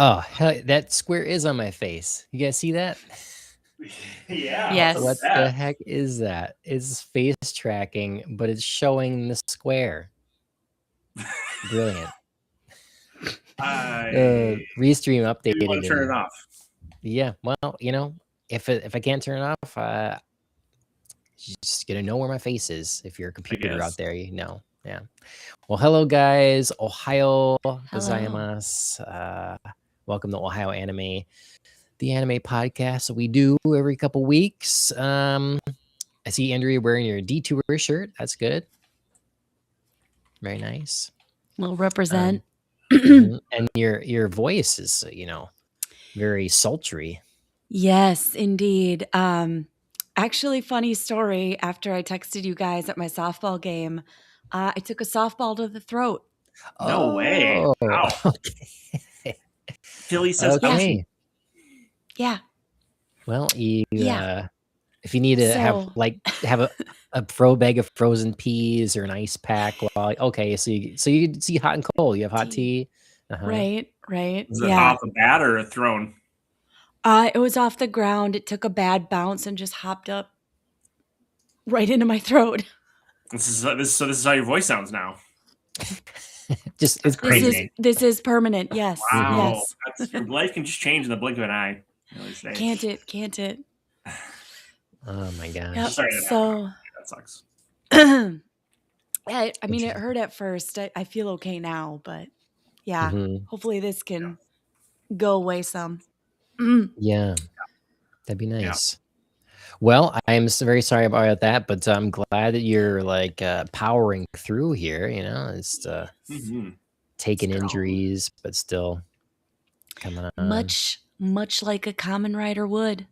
Oh, hell, that square is on my face. You guys see that? Yeah. Yes. What the heck is that? It's face tracking, but it's showing the square. Brilliant. Restream updated. You want to turn it off? Yeah, well, if I can't turn it off, you're just gonna know where my face is. If you're a computer out there, you know. Yeah. Well, hello guys. Ohio gozaimasu. Welcome to Ohio Anime, the anime podcast that we do every couple weeks. I see Andrea wearing your Detour shirt. That's good. Very nice. We'll represent. And your voice is, very sultry. Yes, indeed. Actually, funny story. After I texted you guys at my softball game, I took a softball to the throat. No way. Wow. Okay. Philly says okay. Yeah. Well, if you need to have a throw bag of frozen peas or an ice pack, so you see hot and cold. You have hot tea. Right. Is it off the bat or thrown? It was off the ground. It took a bad bounce and just hopped up right into my throat. This is how your voice sounds now. It's crazy. This is permanent. Yes. Wow. Yes. Your life can just change in the blink of an eye. Can't it? Oh my gosh. Yep. Sorry, so that sucks. I mean, it hurt at first. I feel okay now, but yeah, hopefully this can go away some. Yeah, that'd be nice. Yeah. Well, I'm very sorry about that, but I'm glad that you're powering through here. It's taking injuries, but still coming on. Much like a Kamen Rider would.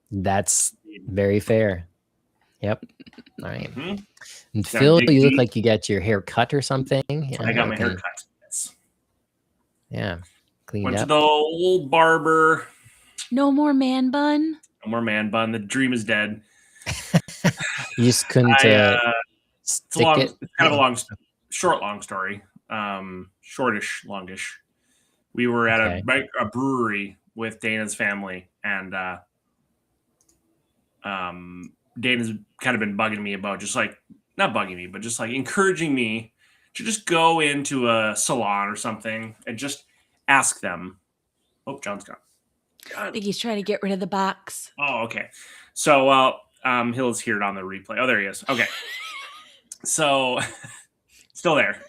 That's very fair. Yep. All right. And Phil, you look like you got your hair cut or something. I got my hair cut. Yes. Yeah. Cleaned Went up. to the old barber. No more man bun. No more man bun. The dream is dead. You just couldn't stick it. It's kind of a long story. Shortish, longish. We were at a brewery with Dana's family, and Dana's kind of been bugging me about not bugging me, but just encouraging me to just go into a salon or something and just ask them. Oh, John's gone. I think he's trying to get rid of the box. Oh, okay. So, he'll hear it on the replay. Oh, there he is. Okay. So, still there.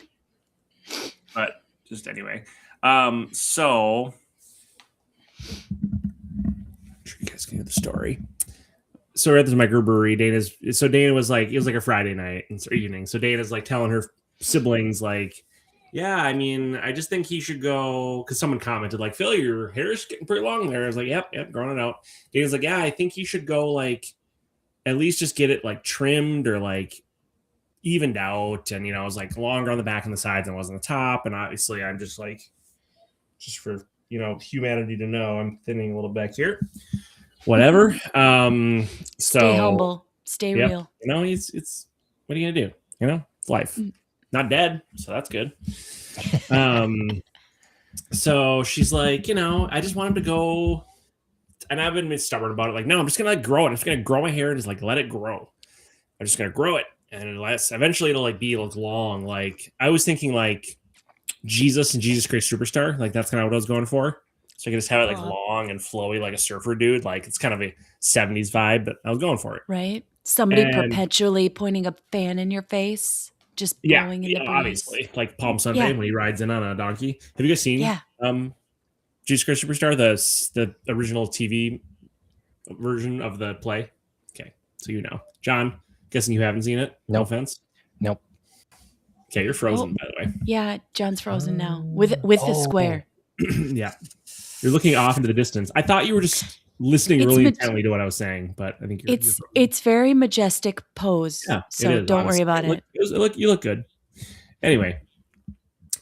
But just anyway. So, I'm sure you guys can hear the story. So we're at this microbrewery. Dana was it was a Friday night or evening. So Dana's telling her siblings yeah, I mean, I just think he should go, because someone commented Phil, your hair is getting pretty long there. I was like, yep, growing it out. Dana's yeah, I think he should go at least just get it trimmed or evened out. And it was longer on the back and the sides than it was on the top. And obviously I'm just just for humanity to know, I'm thinning a little back here. Whatever. Stay humble, stay real. It's what are you gonna do? It's life. Not dead, so that's good. So she's I just want him to go, and I've been stubborn about it. No, I'm just gonna grow it. I'm just gonna grow my hair and just let it grow. I'm just gonna grow it, and eventually it'll be long. I was thinking Jesus and Jesus Christ Superstar. That's kind of what I was going for. So I can just have it long and flowy like a surfer dude. It's kind of a 70s vibe, but I was going for it. Right. Somebody perpetually pointing a fan in your face. just blowing in the breeze. Obviously, like Palm Sunday when he rides in on a donkey. Have you guys seen Jesus Christ Superstar, the original TV version of the play? Okay, so you know. John, guessing you haven't seen it? No offense. Nope. Okay, you're frozen, by the way. Yeah, John's frozen now with his square. Yeah. You're looking off into the distance. I thought you were just listening really intently to what I was saying, but I think it's very majestic pose. Yeah, so don't worry about it. You look good. Anyway.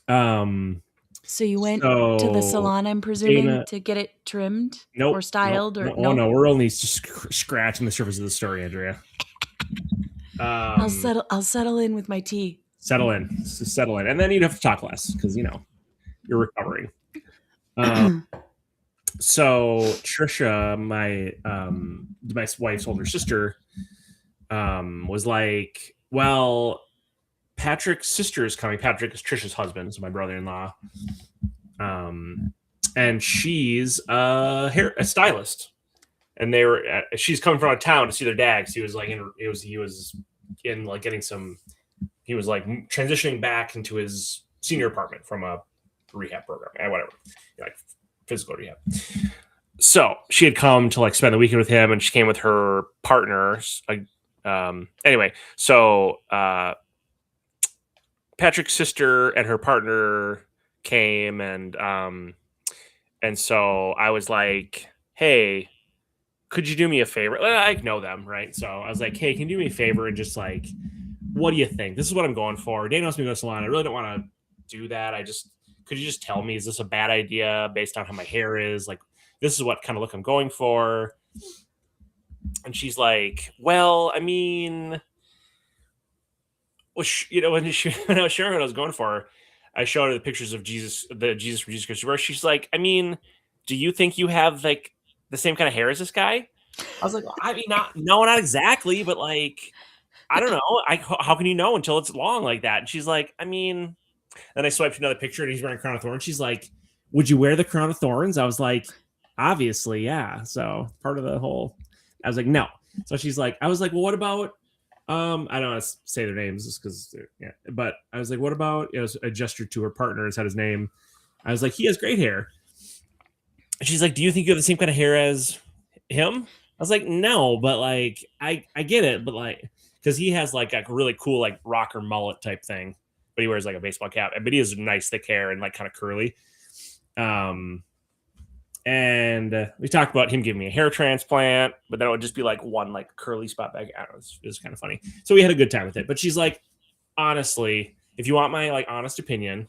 So you went to the salon, I'm presuming, to get it trimmed or styled No, we're only just scratching the surface of the story, Andrea. I'll settle in with my tea. Settle in, and then you'd have to talk less because you're recovering. So Trisha, my wife's older sister, was like, well, Patrick's sister is coming. Patrick is Trisha's husband, so my brother-in-law. And she's a stylist. And she's coming from out of town to see their dad. He was transitioning back into his senior apartment from a rehab program and whatever, like physical rehab. So she had come to like spend the weekend with him, and she came with her partners. Anyway, so Patrick's sister and her partner came, and so I was like, hey, could you do me a favor? I know them, right? So I was like, hey, can you do me a favor and just like, what do you think? This is what I'm going for. Dana wants me to go to the salon. I really don't want to do that. Could you just tell me, is this a bad idea based on how my hair is? Like, this is what kind of look I'm going for. And she's like, well, I mean, when I was sharing what I was going for, I showed her the pictures of Jesus from Jesus Christ. She's like, I mean, do you think you have like the same kind of hair as this guy? I was like, well, I mean, not exactly, but like, I don't know. How can you know until it's long like that? And she's like, I mean, then I swiped another picture and he's wearing a crown of thorns. She's like, would you wear the crown of thorns? I was like, obviously, yeah. So part of the whole, I was like, no. So I was like, well, what about, I don't want to say their names just because, but I was like, what about, I gestured to her partner and said his name. I was like, he has great hair. And she's like, do you think you have the same kind of hair as him? I was like, no, but like, I get it. But like, because he has like a really cool, like rocker mullet type thing, but he wears like a baseball cap, but he has nice thick hair and like kind of curly. And we talked about him giving me a hair transplant, but then it would just be like one like curly spot back. I don't know, it was kind of funny. So we had a good time with it. But she's like, honestly, if you want my like honest opinion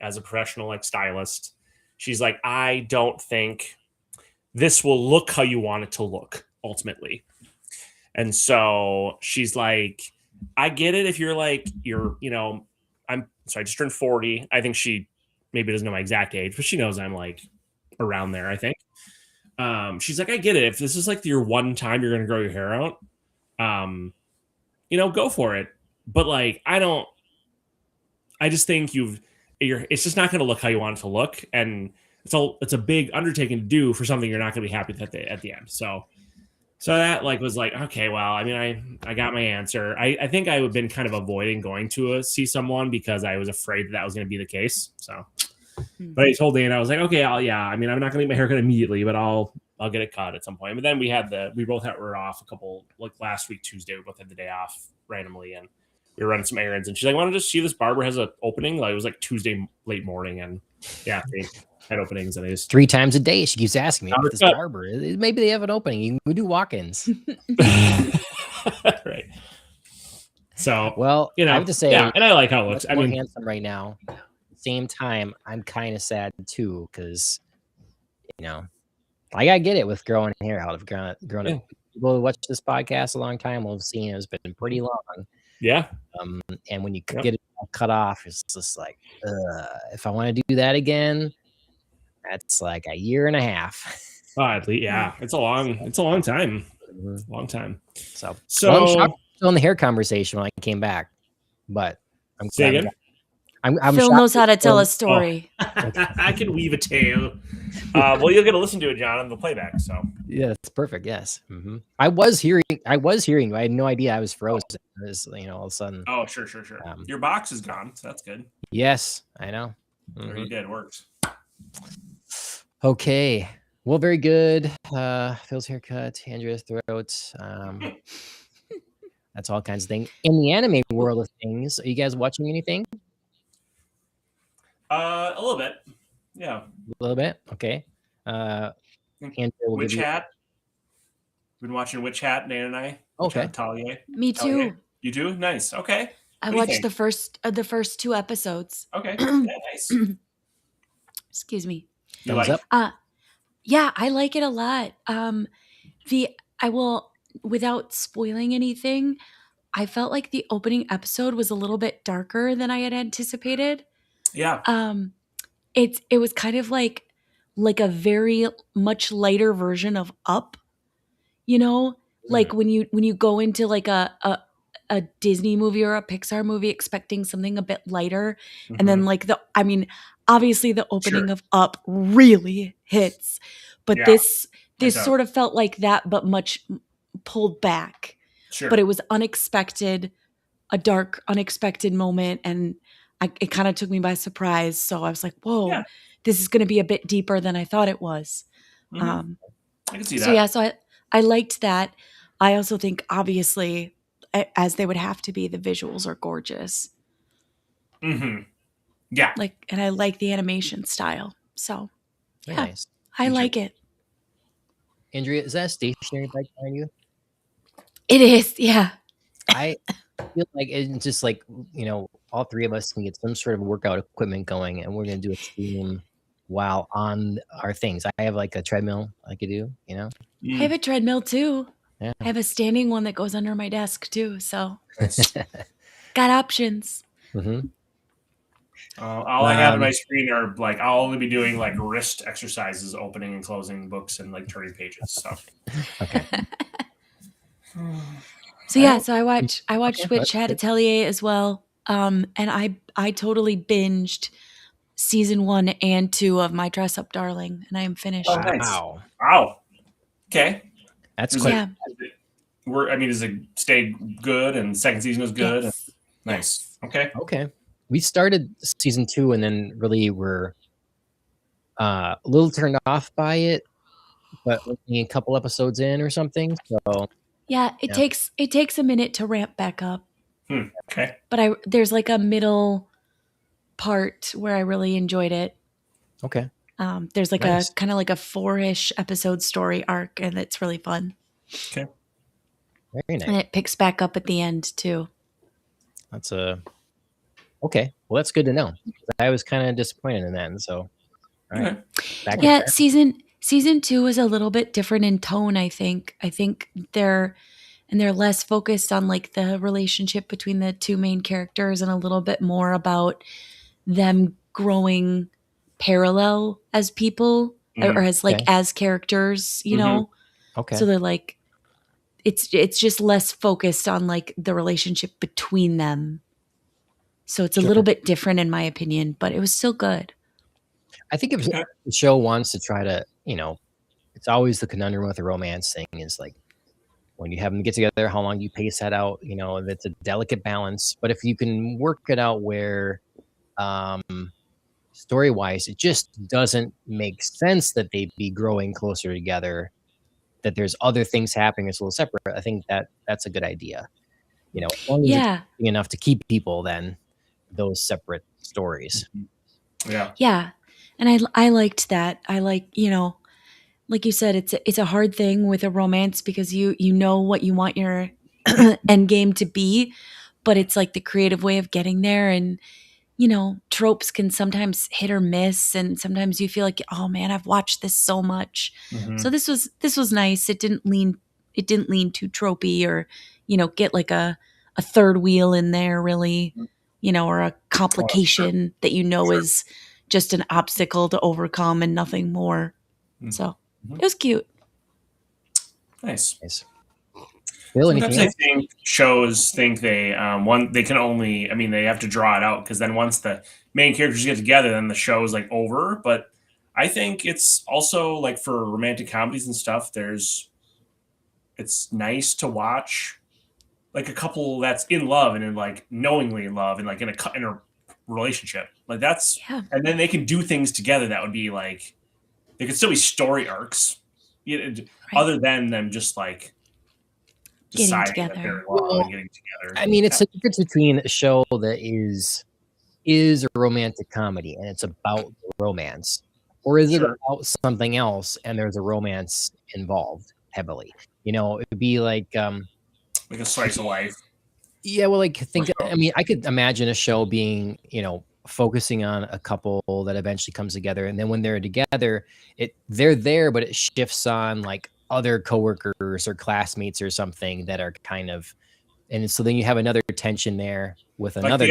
as a professional like stylist, she's like, I don't think this will look how you want it to look ultimately. And so she's like, I get it if you're like, I just turned 40. I think she maybe doesn't know my exact age, but she knows I'm like around there, I think. She's like, I get it. If this is like your one time you're going to grow your hair out, go for it. But like, I just think it's just not going to look how you want it to look. And it's a big undertaking to do for something you're not going to be happy with at the end. So that like was like, okay, well, I mean, I got my answer. I think I would have been kind of avoiding going to see someone because I was afraid that was going to be the case. So, but I told Dana, I was like, okay, I'm not going to get my haircut immediately, but I'll get it cut at some point. But then we both were off like last week, Tuesday, we both had the day off randomly and we were running some errands and she's like, why don't you just see this barber has an opening? Like it was like Tuesday late morning and they had openings and I just 3 times a day. She keeps asking me this barber. Maybe they have an opening. We do walk-ins. Right. So well, I have to say, and I like how it looks. I mean, handsome right now. Same time, I'm kind of sad too because I get it with growing hair out. I've grown up. People who watch this podcast a long time will have seen it's been pretty long. Yeah. And when you get it cut off, it's just like, if I want to do that again, that's like a year and a half. Oh, at least, yeah. It's a long time. Long time. So I'm shocked on the hair conversation when I came back, but I'm glad. I'm Phil shocked knows how to you're tell a still- story. I can weave a tale. Well, you'll get to listen to it, John, on the playback. So Yeah, that's perfect. Yes. I was hearing you. I had no idea I was frozen. It was, all of a sudden. oh, sure. Your box is gone, so that's good. Yes, I know. Or you did. Works. Okay. Well, very good. Phil's haircut, Andrea's throat. That's all kinds of things. In the anime world of things, are you guys watching anything? A little bit. Yeah. A little bit. Okay. Andrea will Witch give you. Hat. Been watching Witch Hat, Dan and I. Okay. Talia. Me too. You do? Nice. Okay. I What do you watched think? the first 2 episodes. Okay. Yeah, nice. Excuse me. You Thumbs like? up. Yeah, I like it a lot. I will, without spoiling anything, I felt like the opening episode was a little bit darker than I had anticipated. Yeah. It was kind of like a very much lighter version of Up, like when you go into like a Disney movie or a Pixar movie expecting something a bit lighter, and then like obviously the opening of Up really hits, but this sort of felt like that, but much pulled back. Sure. But it was unexpected, a dark, unexpected moment, and it kind of took me by surprise. So I was like, "Whoa, this is going to be a bit deeper than I thought it was." I can see that. So yeah, I liked that. I also think, obviously, as they would have to be, the visuals are gorgeous. Yeah. And I like the animation style. So Very yeah, nice. I like it. Andrea, is that a stationary bike behind you? It is, yeah. I feel like it's just like, all three of us can get some sort of workout equipment going, and we're going to do a stream while on our things. I have like a treadmill I could do, I have a treadmill too. Yeah. I have a standing one that goes under my desk too. So got options. All I have on my screen are like I'll only be doing like wrist exercises, opening and closing books, and like turning pages. So Okay. So yeah, so I watched Witch Hat Atelier as well. And I totally binged season 1 and 2 of My Dress Up Darling, and I am finished. Oh, nice. Wow. Okay. That's Does quite. does it stay good? And second season was good. Yes. Nice. Okay. Okay. We started season 2 and then really were a little turned off by it, but only a couple episodes in or something. So Yeah, it takes a minute to ramp back up. Okay. But there's like a middle part where I really enjoyed it. Okay. There's like Nice. a kind of like a 4-ish episode story arc, and it's really fun. Okay. Very nice. And it picks back up at the end too. That's okay. Well, that's good to know. I was kind of disappointed in that, and so all right. Back on Yeah, track. season 2 is a little bit different in tone, I think. I think they're less focused on like the relationship between the two main characters and a little bit more about them growing parallel as people or as like as characters, Okay. So they're like it's just less focused on like the relationship between them. So it's a little bit different in my opinion, but it was still good. I think if the show wants to try to, it's always the conundrum with the romance thing is like when you have them get together, how long do you pace that out? That's a delicate balance. But if you can work it out where story-wise, it just doesn't make sense that they'd be growing closer together, that there's other things happening, it's a little separate. I think that's a good idea. As long as it's interesting enough to keep people, then those separate stories. Yeah. And I liked that. I like, like you said, it's a hard thing with a romance because you know what you want your end game to be, but it's like the creative way of getting there. And, tropes can sometimes hit or miss. And sometimes you feel like, oh man, I've watched this so much. So this was nice. It didn't lean too tropey or, get like a third wheel in there really, or a complication that is just an obstacle to overcome and nothing more. So it was cute. Nice. Bill, anything Sometimes else? I think shows think they they can only. I mean, they have to draw it out because then once the main characters get together, then the show is like over. But I think it's also like for romantic comedies and stuff. It's nice to watch like a couple that's in love and in like knowingly in love and like in a relationship like that's and then they can do things together that would be like there could still be story arcs other than them just like Getting deciding that they're together. in love and getting together. I mean, it's a difference between a show that is a romantic comedy and it's about romance, or is it about something else and there's a romance involved heavily? You know, it would be like a slice of life. Yeah, well, like I mean, I could imagine a show being, you know, focusing on a couple that eventually comes together, and then when they're together, they're there, but it shifts on like other coworkers or classmates or something that are kind of, and so then you have another tension there with another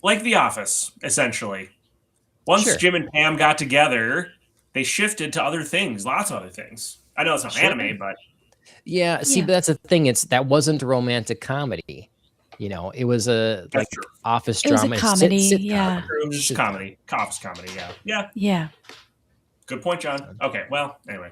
like The Office, essentially. Once Jim and Pam got together, they shifted to other things, lots of other things. I know it's not anime, but see, but that's the thing. That wasn't a romantic comedy. You know, it was a like office drama. It was a comedy, yeah. It was just comedy, office comedy, yeah. Good point, John. Okay, well, anyway.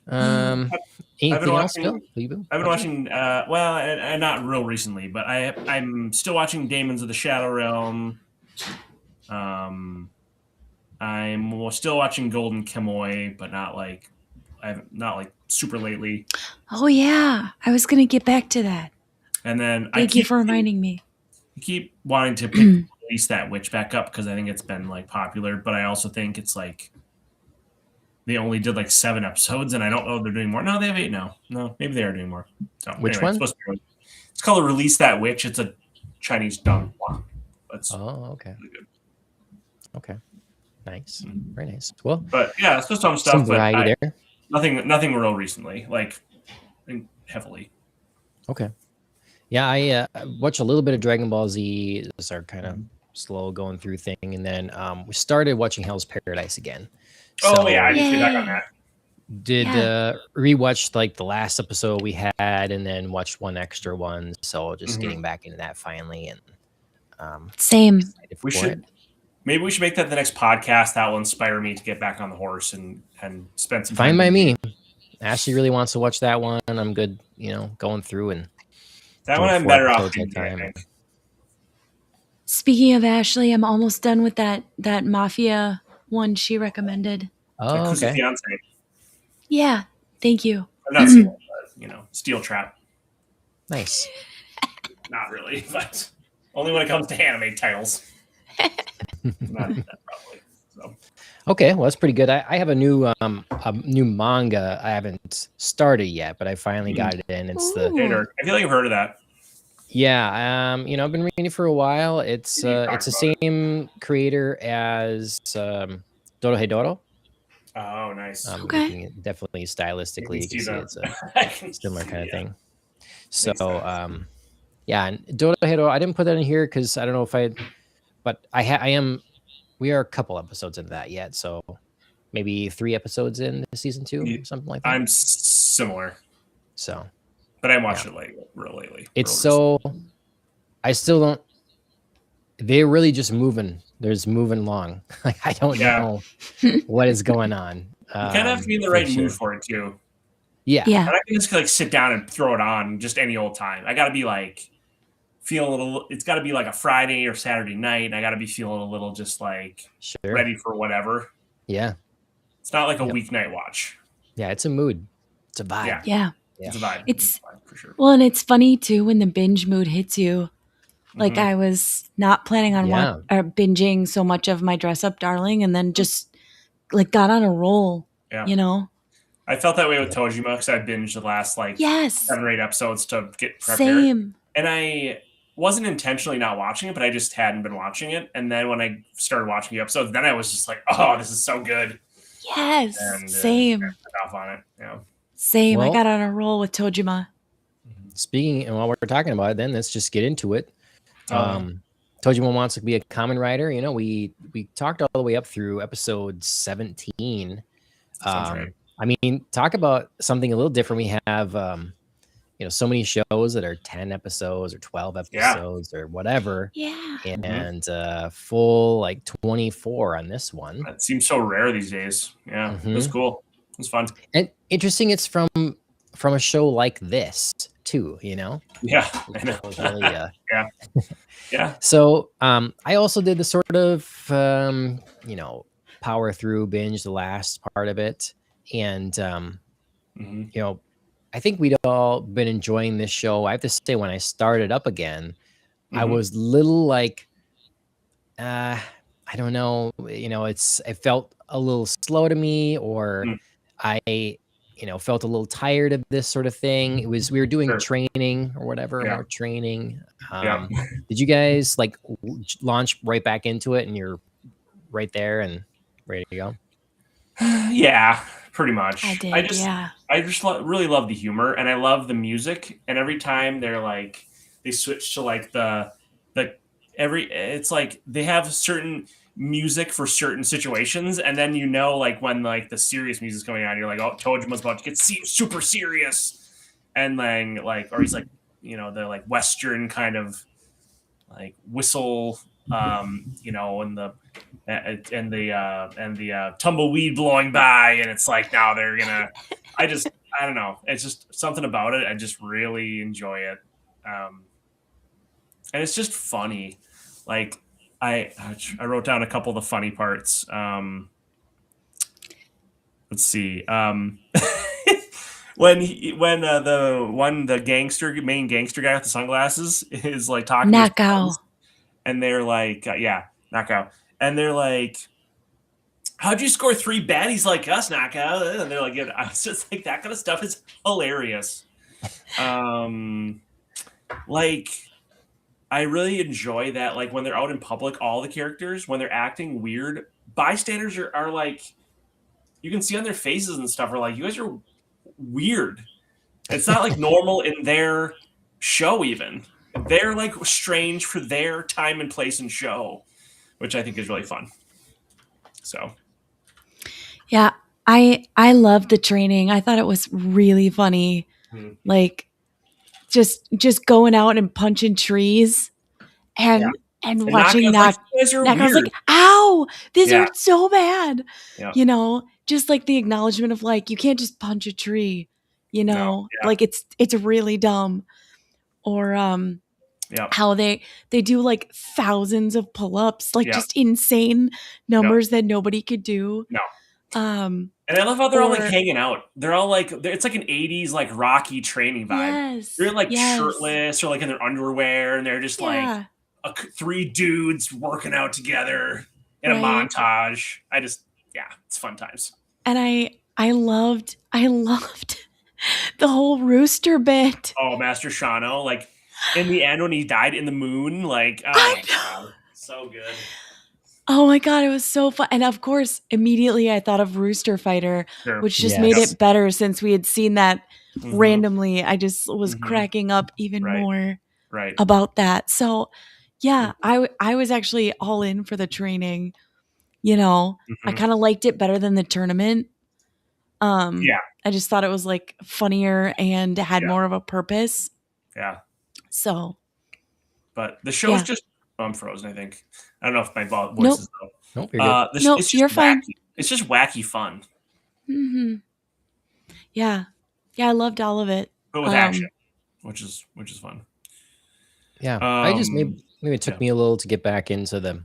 Anything else, Bill? I've been watching, well, and not real recently, but I'm still watching Demons of the Shadow Realm. I'm still watching Golden Kamuy, but not like super lately. Oh yeah, I was gonna get back to that. And then thank you for reminding me. I keep wanting to release that witch back up because I think it's been like popular, but I also think it's like they only did like 7 episodes, and I don't know if they're doing more. No, they have 8 now. No, maybe they are doing more. So, Which one? It's called Release That Witch. It's a Chinese dong. Okay. Really good. Okay. Nice. Very nice. Well, but yeah, it's just some stuff. Some variety there. Nothing real recently, like heavily. Okay. Yeah, I watched a little bit of Dragon Ball Z. It's our kind of slow going through thing, and then we started watching Hell's Paradise again. So, I need to get back on that. Did rewatch like the last episode we had, and then watched one extra one. So just getting back into that finally, and same. Maybe we should make that the next podcast. That will inspire me to get back on the horse and spend some time. Fine by me. Ashley really wants to watch that one. I'm good, going through and that one I'm better off doing, I think. Speaking of Ashley, I'm almost done with that Mafia one she recommended. Oh, okay. Fiance. Yeah, thank you. I'm not seeing it, but, Steel Trap. Nice. Not really, but only when it comes to anime titles. Not that probably. So. Okay, well that's pretty good. I have a new manga I haven't started yet, but I finally got it in. It's I feel like I've heard of that. Yeah, I've been reading it for a while. It's the same creator as Dorohedoro. Oh, nice. Okay. Definitely stylistically, you can see it's a similar kind of thing. So, and Dorohedoro, I didn't put that in here because I don't know but we are a couple episodes into that yet, so maybe 3 episodes in season 2, something like that. I'm similar. So, but I watched it real lately. I still don't. They're really just moving. There's moving along. Like I don't know what is going on. You kind of have to be in the right mood for it too. Yeah. And I can just sit down and throw it on just any old time. I got to be feel a little. It's got to be like a Friday or Saturday night. And I got to be feeling a little just ready for whatever. Yeah. It's not like a weeknight watch. Yeah, it's a mood. It's a vibe. Yeah. It's a vibe. It's a vibe for sure. Well, and it's funny too when the binge mood hits you. Like I was not planning on binging so much of My Dress Up Darling, and then just got on a roll. Yeah. I felt that way with Tojima because I binged the last 7 or 8 episodes to get prepared. Same. And I wasn't intentionally not watching it, but I just hadn't been watching it. And then when I started watching the episodes, then I was just like, "Oh, this is so good." Yes. And, same. Off on it. Yeah. Same. Well, I got on a roll with Tojima. Speaking, and while we're talking about it, then let's just get into it. Tojima Wants to be a Kamen Rider. We talked all the way up through episode 17. Right. I mean, talk about something a little different. We have so many shows that are 10 episodes or 12 episodes or whatever. Yeah. And full like 24 on this one. That seems so rare these days. Yeah, that's cool. It's fun. And interesting, it's from a show like this too, Yeah, I know. Really, yeah. So I also did the sort of power through binge the last part of it, and I think we'd all been enjoying this show. I have to say, when I started up again, I was little like, I don't know, it felt a little slow to me, or I felt a little tired of this sort of thing. We were doing training or whatever, more training. Did you guys like launch right back into it and you're right there and ready to go? Yeah, pretty much. I did. I just really love the humor, and I love the music. And every time they switch to like it's like they have certain music for certain situations, and then like when like the serious music's coming on, you're like, oh, Tojima's about to get super serious, and then like, or he's like, the like Western kind of like whistle, and the tumbleweed blowing by, and it's like, now they're gonna. I don't know. It's just something about it. I just really enjoy it, and it's just funny. Like I wrote down a couple of the funny parts. Let's see. When the main gangster guy with the sunglasses is like talking to his friends, and they're like, Knockout, and they're like, how'd you score 3 baddies like us, Knockout? And they're like, I was just like, that kind of stuff is hilarious. Like, I really enjoy that. Like when they're out in public, all the characters, when they're acting weird, bystanders are like, you can see on their faces and stuff, are like, you guys are weird. It's not like normal in their show even. They're like strange for their time and place and show, which I think is really fun. So. Yeah, I loved the training. I thought it was really funny. Like just going out and punching trees and watching that. I was like, ow, these are so bad. Yeah. Just like the acknowledgement of like, you can't just punch a tree, like it's really dumb. Or how they do like thousands of pull-ups, like just insane numbers that nobody could do. And I love how they're all like hanging out. They're all like, it's like an 80s like Rocky training vibe. They're like shirtless or like in their underwear, and they're just like 3 dudes working out together in a montage. It's fun times. And I loved the whole rooster bit. Oh, Master Shano, like in the end when he died in the moon, like, oh my God, so good. Oh my God, it was so fun. And of course, immediately I thought of Rooster Fighter, which just made it better since we had seen that randomly. I just was cracking up even more about that. So yeah, I was actually all in for the training. I kind of liked it better than the tournament. I just thought it was like funnier and had more of a purpose. Yeah. So. But the show's just, I'm frozen, I think. I don't know if my voice is though. Nope, you're good. You're fine. It's just wacky fun. Mm-hmm. Yeah. Yeah, I loved all of it. But with action, which is fun. Yeah. I just maybe it took me a little to get back into the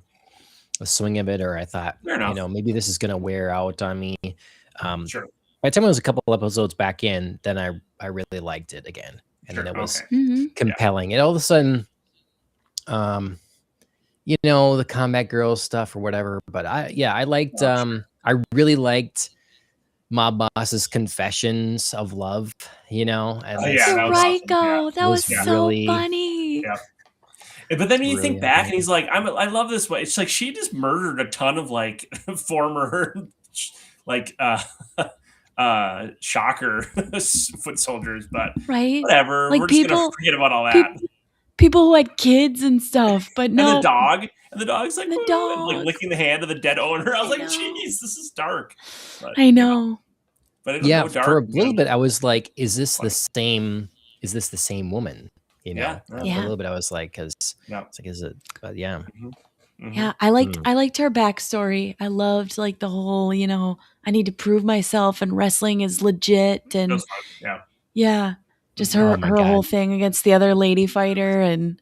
swing of it, or I thought, maybe this is gonna wear out on me. Sure. By the time I was a couple episodes back in, then I really liked it again. And then it was compelling. And all of a sudden, the Combat Girls stuff or whatever. But I liked I really liked Mob Boss's confessions of love, and that was so really funny. Yeah. But then when you think back, and he's like, I love this way. It's like she just murdered a ton of like former like shocker foot soldiers, but whatever. Like we're just gonna forget about all that. People who had kids and stuff, but no. And the dog's like, like licking the hand of the dead owner. I was like, jeez, this is dark. But, I know. But it was no dark. For a little bit, I was like, is this the same is this the same woman? You know, Yeah. a little bit. I was like, because Yeah. it's like, is it? But yeah, Yeah, I liked her backstory. I loved like the whole, I need to prove myself and wrestling is legit That and was fun. yeah, just Oh her my her God. whole thing against the other lady fighter and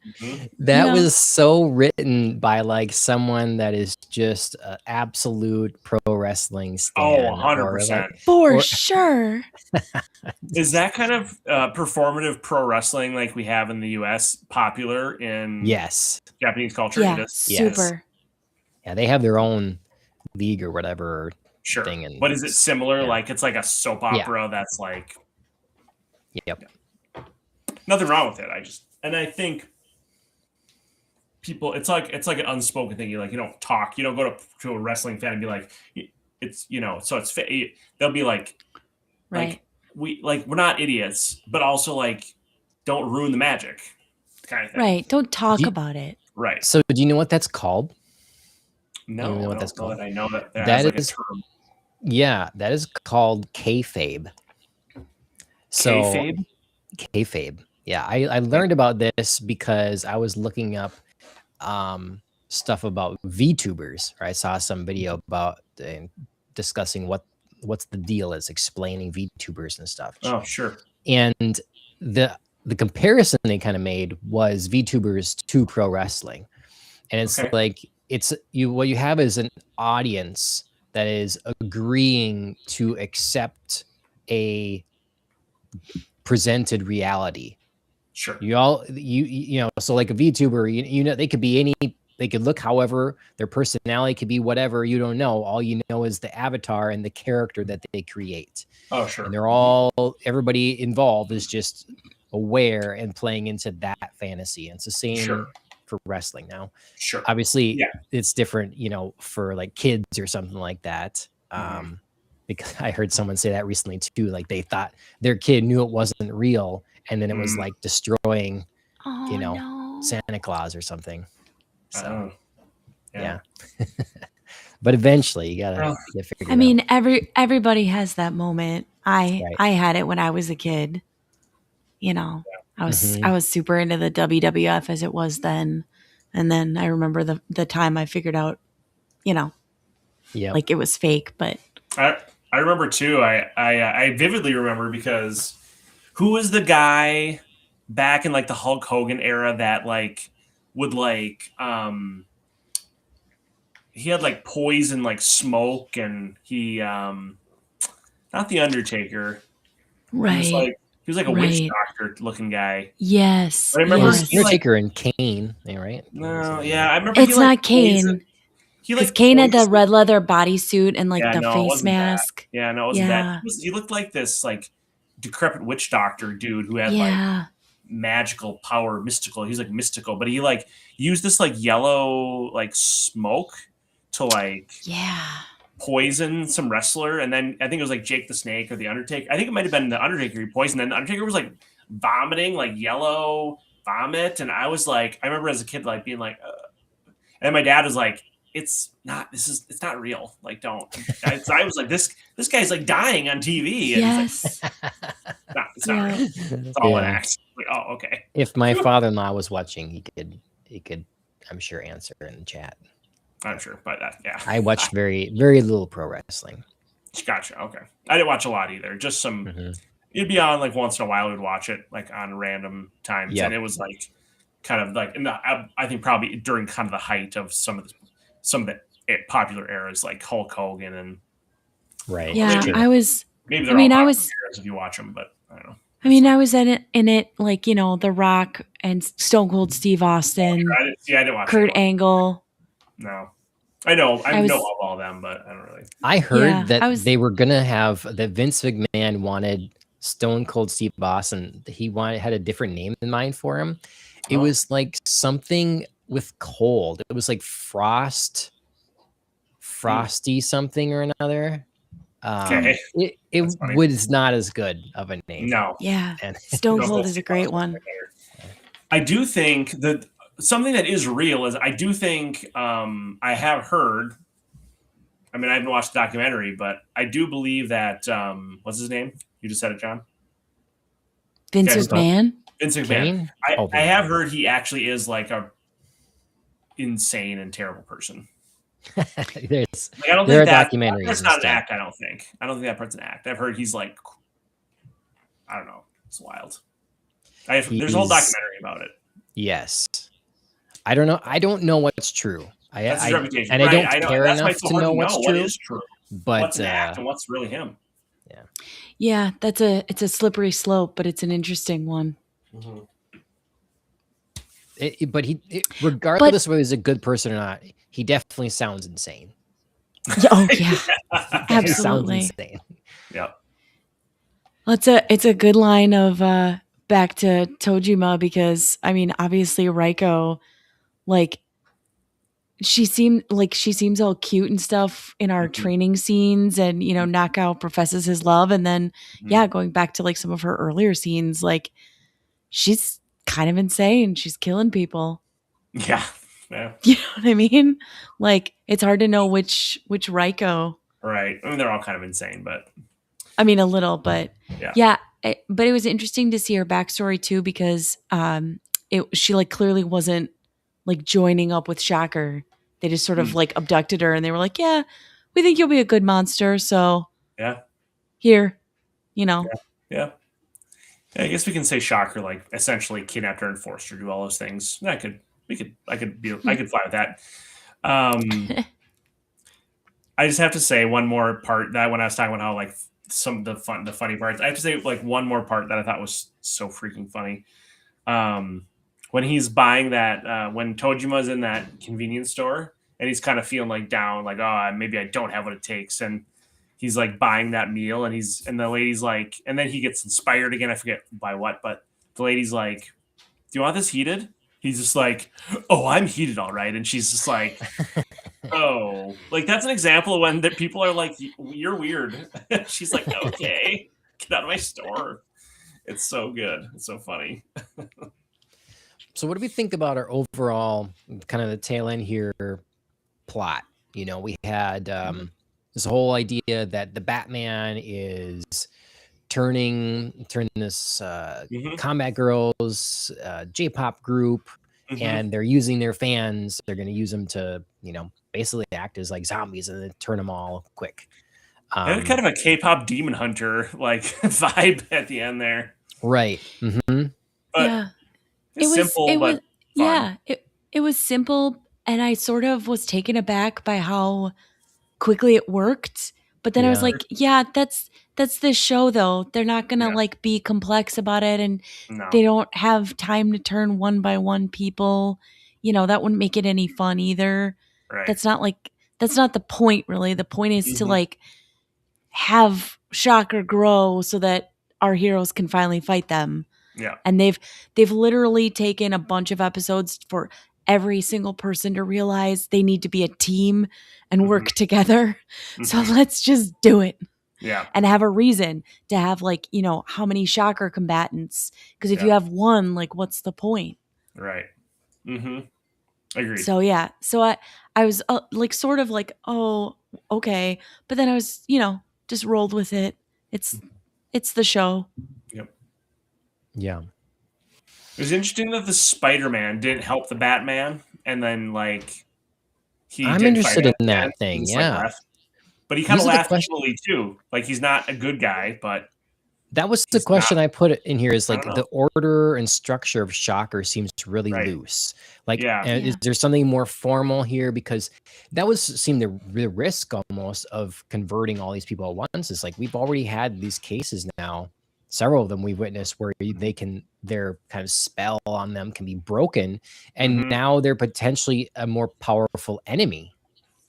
that was so written by like someone that is just an absolute pro wrestling stan. 100%. For sure. Is that kind of performative pro wrestling like we have in the U.S. popular in Yes. Japanese culture? Yeah, It is. super. Yeah, they have their own league or whatever Sure. thing. And but is it similar? yeah. Like it's like a soap opera that's like Yep. nothing wrong with it. I think people, it's like an unspoken thing. You don't talk. You don't go to a wrestling fan and be like, it's so it's they'll be like, Right. we're not idiots, but also like don't ruin the magic kind of thing. Right. Don't talk about it. Right. So do you know what that's called? No, you know what I that's don't know called? that I know that That like is a term. Yeah, that is called kayfabe. So Kayfabe? Kayfabe. Yeah, I learned about this because I was looking up stuff about VTubers. Or I saw some video about discussing what's the deal is, explaining VTubers and stuff. Oh, sure. And the comparison they kind of made was VTubers to pro wrestling. And it's like what you have is an audience that is agreeing to accept a presented reality. Sure. So like a VTuber, they could be they could look however, their personality could be whatever, you don't know. All you know is the avatar and the character that they create. Oh, sure. And everybody involved is just aware and playing into that fantasy. And it's the same for wrestling now. Sure. Obviously, it's different, for like kids or something like that. Because I heard someone say that recently too. Like they thought their kid knew it wasn't real, and then it was like destroying, Santa Claus or something. So, yeah. But eventually, you gotta figure it out. I mean, everybody has that moment. I had it when I was a kid. I was super into the WWF as it was then, and then I remember the time I figured out, like it was fake. But I remember too. I vividly remember because who was the guy back in like the Hulk Hogan era that like would like he had like poison like smoke and he not the Undertaker. Right. He was like a witch doctor looking guy. Yes. But I remember Undertaker and Kane, right? No, yeah, I remember. It's not Kane. Because Kane had the red leather bodysuit and like the face mask. That. Yeah, no, it wasn't that. He looked like this like decrepit witch doctor dude who had like magical power, mystical. He's like mystical, but he like used this like yellow like smoke to like poison some wrestler, and then I think it was like Jake the Snake or the Undertaker. I think it might have been the Undertaker he poisoned. And the Undertaker was like vomiting like yellow vomit, and I was like, I remember as a kid like being like, and my dad was like, it's not real. Like, don't. I was like, this guy's like dying on TV. And yes. It's not real. It's all an act. Like, oh, okay. If my father-in-law was watching, he could, I'm sure, answer in the chat. I'm sure, but I watched very, very little pro wrestling. Gotcha. Okay. I didn't watch a lot either. Just some, it'd be on like once in a while. We'd watch it like on random times. And it was like kind of like, I think probably during kind of the height of some of the popular eras like Hulk Hogan and yeah, I was. Maybe they're all eras if you watch them, but I don't know. I mean, I was in it like The Rock and Stone Cold Steve Austin. I didn't watch Kurt Angle. No, I know of all them, but I don't really. I heard that they were gonna have that Vince McMahon wanted Stone Cold Steve Austin. He had a different name in mind for him. It was like something with cold. It was like Frosty something or another. It was not as good of a name. No. Yeah. And Stone Cold is a great one. I do think that something that is real is I do think I have heard. I mean, I haven't watched the documentary, but I do believe that what's his name? You just said it, John. Vince Yes. McMahon. Vince McMahon. Kane? I have heard he actually is like a insane and terrible person. There's Like, I don't there are think that documentaries part's and not an stuff. act. I don't think that part's an act. I've heard he's like, I don't know. It's wild. There's a whole documentary about it. Yes. I don't know. I don't know what's true. That's his reputation. And I Right, don't care That's why enough it's so to hard know what's What true. is true? But What's an act and what's really him? Yeah, it's a slippery slope, but it's an interesting one. Mm-hmm. Regardless of whether he's a good person or not, he definitely sounds insane. Yeah, oh yeah, He sounds absolutely. insane. Yeah. Well, it's a good line of back to Tojima, because I mean, obviously Raiko, like she seems all cute and stuff in our training scenes, and Knockout professes his love, and then going back to like some of her earlier scenes, like she's kind of insane. She's killing people. Yeah. Yeah. You know what I mean? Like, it's hard to know which Raiko. Right. I mean, they're all kind of insane, but I mean, a little, but yeah. But it was interesting to see her backstory too, because she like clearly wasn't like joining up with Shocker. They just sort of like abducted her, and they were like, "Yeah, we think you'll be a good monster, so here, Yeah. I guess we can say Shocker like essentially kidnapped her and forced her to do all those things. I could fly with that. I just have to say one more part that when I was talking about how like some of the funny parts, I have to say like one more part that I thought was so freaking funny. When he's buying that, when Tojima's in that convenience store and he's kind of feeling like down, like, oh, maybe I don't have what it takes. And he's like buying that meal, and the lady's like, and then he gets inspired again. I forget by what, but the lady's like, do you want this heated? He's just like, oh, I'm heated. All right. And she's just like, oh, like that's an example of when people are like, you're weird. She's like, okay, get out of my store. It's so good. It's so funny. So what do we think about our overall kind of the tail end here plot? We had this whole idea that the Batman is turning this Combat Girls J-pop group, and they're using their fans. They're going to use them to, basically act as like zombies and then turn them all quick. Kind of a K-pop Demon Hunter like vibe at the end there, right? But yeah. It was simple, and I sort of was taken aback by how quickly it worked. But then I was like, yeah, that's this show though. They're not gonna like be complex about it, and they don't have time to turn one by one people. That wouldn't make it any fun either. Right. That's not the point really. The point is to like have Shocker grow so that our heroes can finally fight them. Yeah. And they've literally taken a bunch of episodes for every single person to realize they need to be a team and work together. So let's just do it. Yeah. And have a reason to have like, how many Shocker combatants? Because if you have one, like, what's the point? Right. Agreed. So yeah. So I was like sort of like, oh, okay. But then I was, just rolled with it. It's the show. Yep. Yeah. It was interesting that the Spider-Man didn't help the Batman, and then like I'm interested in that thing. Yeah. Like, but he kind of laughed equally too. Like he's not a good guy, but that was the question I put in here is like the order and structure of Shocker seems really loose. Like, is there something more formal here? Because that seemed the risk almost of converting all these people at once. Is like, we've already had these cases now, several of them we witnessed where their kind of spell on them can be broken. And now they're potentially a more powerful enemy.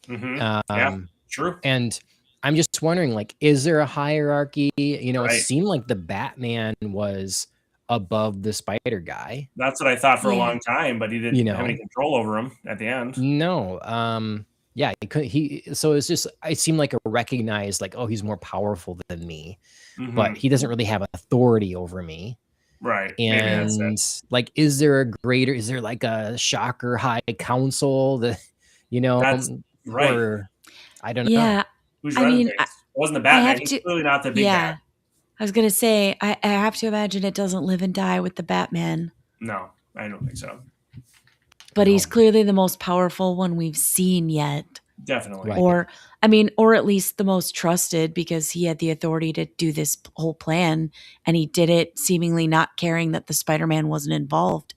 Yeah, true. And I'm just wondering, like, is there a hierarchy? It Right. seemed like the Batman was above the Spider guy. That's what I thought for a long time, but he didn't have any control over him at the end. No. Yeah, so it's just, it seemed like a recognized, like, oh, he's more powerful than me, but he doesn't really have authority over me. Right. And like, is there like a Shocker High Council that, That's right. or I don't know. Yeah. Who's running things? It wasn't the Batman. He's clearly not the big guy. I was gonna say, I have to imagine it doesn't live and die with the Batman, No, I don't think so. but No. he's clearly the most powerful one we've seen yet. Definitely. Right. Or, or at least the most trusted, because he had the authority to do this whole plan, and he did it seemingly not caring that the Spider-Man wasn't involved.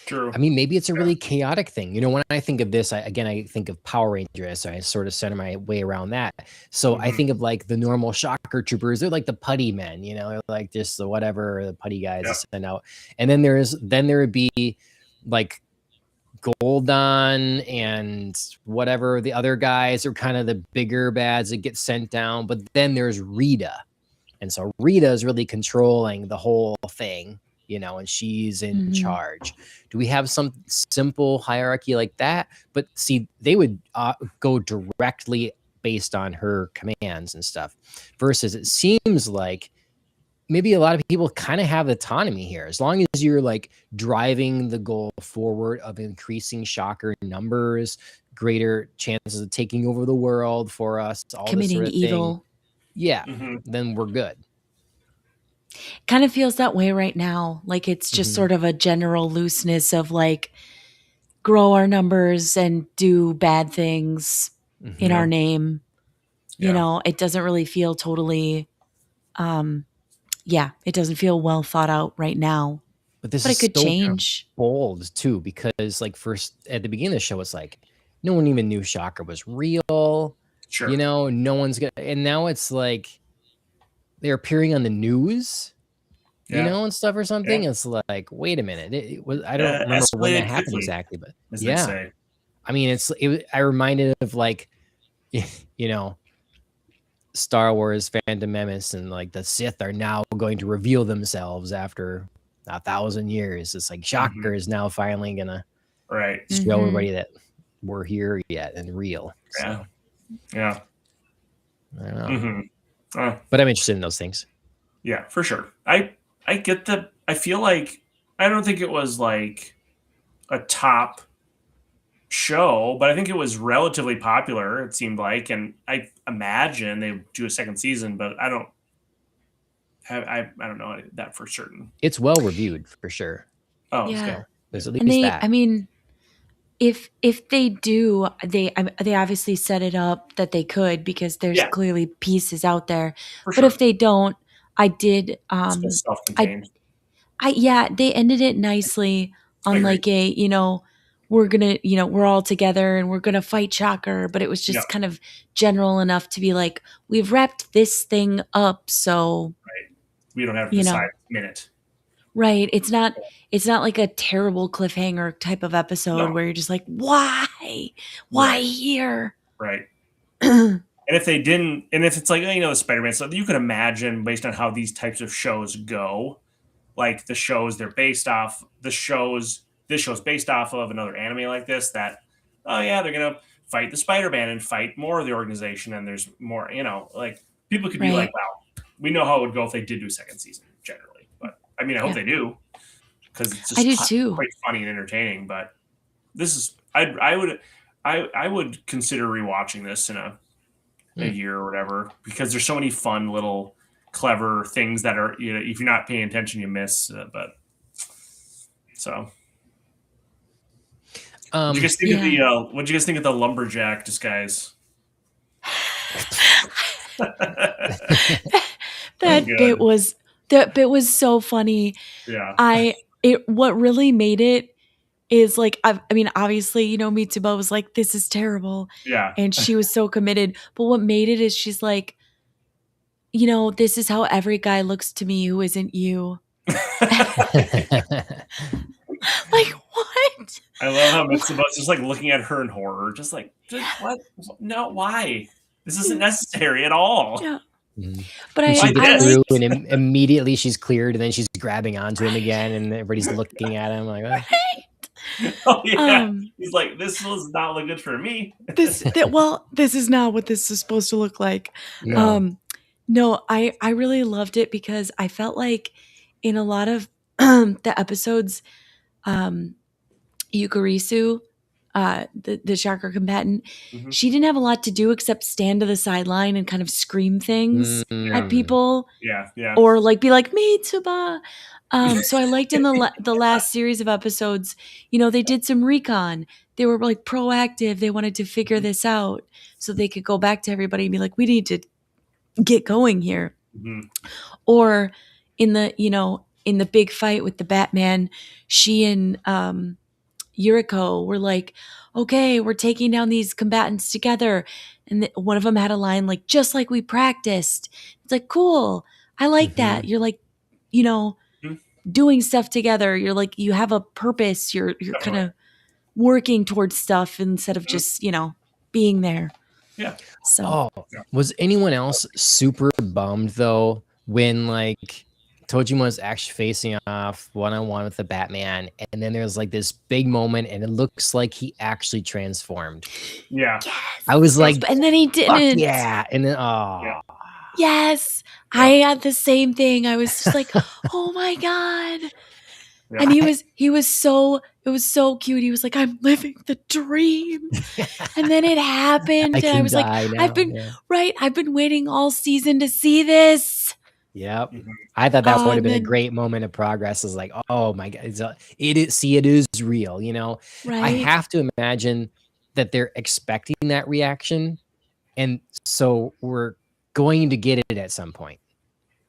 True. I mean, maybe it's a really chaotic thing. You know, when I think of this, I think of Power Rangers. So I sort of center my way around that. So I think of like the normal shocker troopers. They're like the putty men, you know, they're like just the whatever, the putty guys to send out. And then there would be like Goldon and whatever the other guys are kind of the bigger bads that get sent down. But then there's Rita. And so Rita is really controlling the whole thing, you know, and she's in charge. Do we have some simple hierarchy like that? But see, they would go directly based on her commands and stuff, versus it seems like maybe a lot of people kind of have autonomy here. As long as you're like driving the goal forward of increasing shocker numbers, greater chances of taking over the world for us, all Committing this sort of evil. thing. Yeah, then we're good. Kind of feels that way right now. Like it's just sort of a general looseness of like grow our numbers and do bad things in our name. You know, it doesn't really feel totally, it doesn't feel well thought out right now. But this But is it could so change. bold too, because like first at the beginning of the show, it's like no one even knew Shocker was real. Sure. You know, no one's gonna, and now it's like they're appearing on the news, you know, and stuff or something. It's like, wait a minute, it was, I don't remember when that happened exactly, but as they say. I mean, I reminded of like, you know, Star Wars Phantom Menace, and like the Sith are now going to reveal themselves after 1,000 years. It's like Shocker is now finally gonna show everybody that we're here yet and real. So, yeah. I don't know. But I'm interested in those things. Yeah, for sure. I get I feel like I don't think it was like a top show, but I think it was relatively popular, it seemed like, and I imagine they do a second season, but I don't know that for certain. It's well reviewed for sure. Oh, yeah. okay. There's at least that. I mean, if they do, they obviously set it up that they could, because there's clearly pieces out there. For but sure. if they don't, I did. It's self-contained. They ended it nicely on like a, you know, we're gonna, you know, we're all together and we're gonna fight Shocker, but it was just kind of general enough to be like, we've wrapped this thing up, so we don't have to decide a minute. Right. It's not like a terrible cliffhanger type of episode where you're just like, why here? Right. And if they didn't, and if it's like, you know, the Spider-Man stuff, you could imagine based on how these types of shows go, like the shows they're based off, this show's based off of another anime like this, that, oh yeah, they're going to fight the Spider-Man and fight more of the organization. And there's more, you know, like people could be like, wow, we know how it would go if they did do a second season generally. But I mean, I hope they do, because it's just quite funny and entertaining. But this is, I would consider rewatching this in a year or whatever, because there's so many fun little clever things that are, you know, if you're not paying attention, you miss. But so. What do you guys think of the? What do you guys think of the lumberjack disguise? That bit was so funny. Yeah. What really made it is like, I mean, obviously, you know, Mitsuba was like, this is terrible. Yeah. And she was so committed. But what made it is she's like, you know, this is how every guy looks to me who isn't you. Like, what? I love how Mitsuba's just like looking at her in horror, just like, what? No, why? This isn't necessary at all. Yeah. But she gets through, and immediately she's cleared, and then she's grabbing onto him again, and everybody's looking at him like, oh yeah. He's like, this does not look good for me. This is not what this is supposed to look like. No, I really loved it, because I felt like in a lot of the episodes, Yukarisu the chakra combatant, Mhm. she didn't have a lot to do except stand to the sideline and kind of scream things at people, Yeah. or like be like Mitsuba. So I liked in the last series of episodes, they did some recon. They were like proactive. They wanted to figure this out so they could go back to everybody and be like, we need to get going here. Mhm. Or in the big fight with the Batman, she and Yuriko were like, okay, we're taking down these combatants together. And one of them had a line like, just like we practiced. It's like, cool. I like that. You're like, Mhm. doing stuff together. You're like, you have a purpose. You're kind of working towards stuff instead of just, being there. Yeah. So, Was anyone else super bummed though when like Tojima was actually facing off one-on-one with the Batman, and then there's like this big moment and it looks like he actually transformed? Yeah. yes. I was like, and then he fuck didn't. yeah. And then Yes. I had the same thing. I was just like, oh my God. Yeah. And it was so cute. He was like, I'm living the dream. And then it happened. And I was like, I've been waiting all season to see this. Yep. Mhm. I thought that would have been a then- great moment of progress. Is like, oh my God, it is real. Right. I have to imagine that they're expecting that reaction, and so we're going to get it at some point.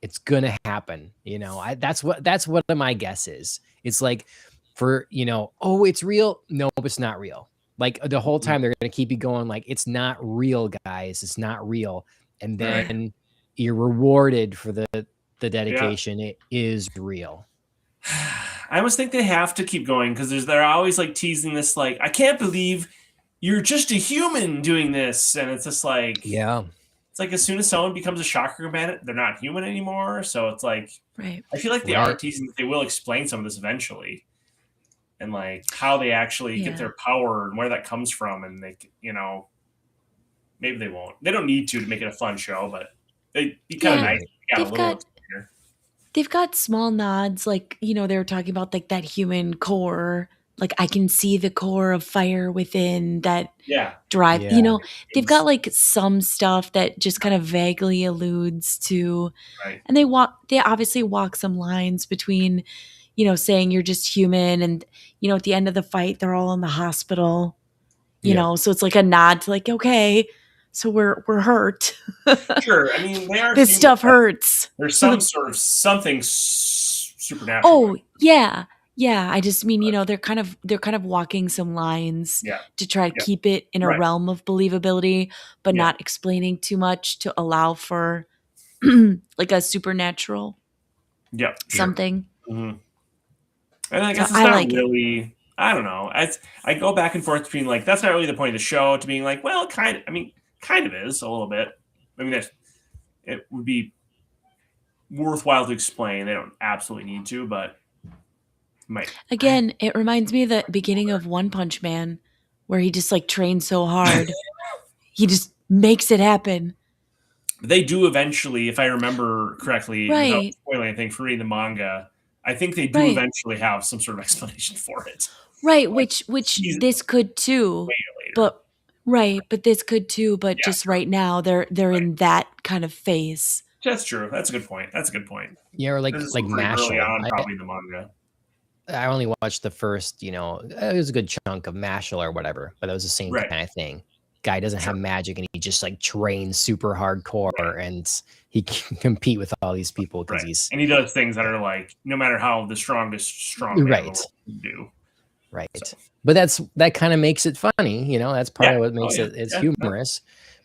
It's gonna happen. That's what my guess is. It's like for oh, it's real. No, it's not real. Like the whole time they're gonna keep you going. Like it's not real, guys. It's not real, and then you're rewarded for the dedication. It is real. I almost think they have to keep going because they're always like teasing this, like, I can't believe you're just a human doing this, and it's just like, Yeah, it's like as soon as someone becomes a chakra combatant, they're not human anymore. So it's like, right. I feel like they are teasing that they will explain some of this eventually, and like how they actually get their power and where that comes from, and they, maybe they won't. They don't need to make it a fun show, but it'd be kind of nice. They've got small nods, like, they were talking about like that human core. Like I can see the core of fire within that drive. Yeah. They've got like some stuff that just kind of vaguely alludes to, and they obviously walk some lines between, saying you're just human, and at the end of the fight they're all in the hospital. So it's like a nod to like, okay, so we're hurt. Sure, I mean they are. This stuff hurts. There's some sort of something supernatural. Oh yeah. I just mean, they're kind of walking some lines to try to keep it in a realm of believability, but not explaining too much to allow for like a supernatural something. Mm-hmm. And I guess So it's I not like really. I don't know. I go back and forth between like that's not really the point of the show to being like, well, kind of is a little bit. I mean, it would be worthwhile to explain. They don't absolutely need to, but might. Again, it reminds me of the beginning of One Punch Man, where he just like trains so hard, he just makes it happen. They do eventually, if I remember correctly, without spoiling anything from reading the manga. I think they do eventually have some sort of explanation for it. Right, like, which this could too. But this could too, but just right now they're in that kind of phase. That's true. That's a good point. Yeah, or like Mashal. Early on, probably in the manga. I only watched the first, it was a good chunk of Mashal or whatever, but it was the same kind of thing. Guy doesn't have magic, and he just like trains super hardcore, and he can compete with all these people because and he does things that are like no matter how the strongest strong man in the world can do. Right. So. But that kind of makes it funny, that's part of what makes it's humorous.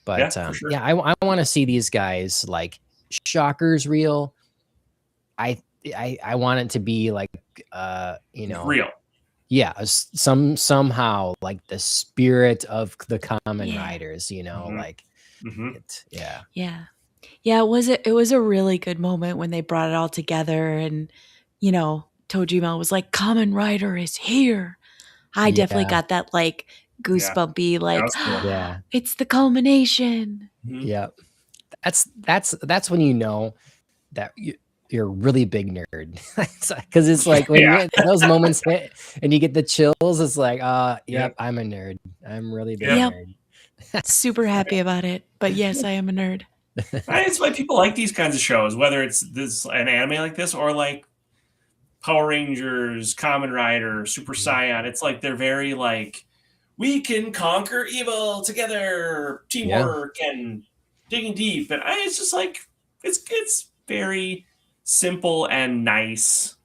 But sure. I want to see these guys like Shocker's real. I want it to be like real. Yeah, somehow like the spirit of the Kamen Riders, like it was a really good moment when they brought it all together, and Tojima was like, Kamen Rider is here. I definitely got that like goosebumpy like cool. It's the culmination. Yeah, that's when that you're a really big nerd. Because it's like when those moments hit and you get the chills, it's like, yep, I'm a nerd. I'm really big nerd. Super happy about it. But yes, I am a nerd. It's why people like these kinds of shows, whether it's an anime like this or like Power Rangers, Kamen Rider, Super Saiyan. It's like they're very like, we can conquer evil together, teamwork and digging deep. And it's just like it's very simple and nice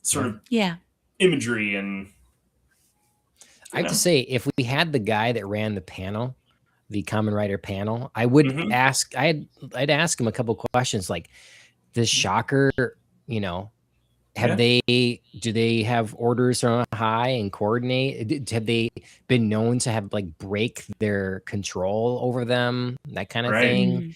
sort of imagery. And I have to say, if we had the guy that ran the panel, the Kamen Rider panel, I would ask, I'd ask him a couple questions like, this Shocker, do they have orders from high and coordinate? Have they been known to have like break their control over them, that kind of thing?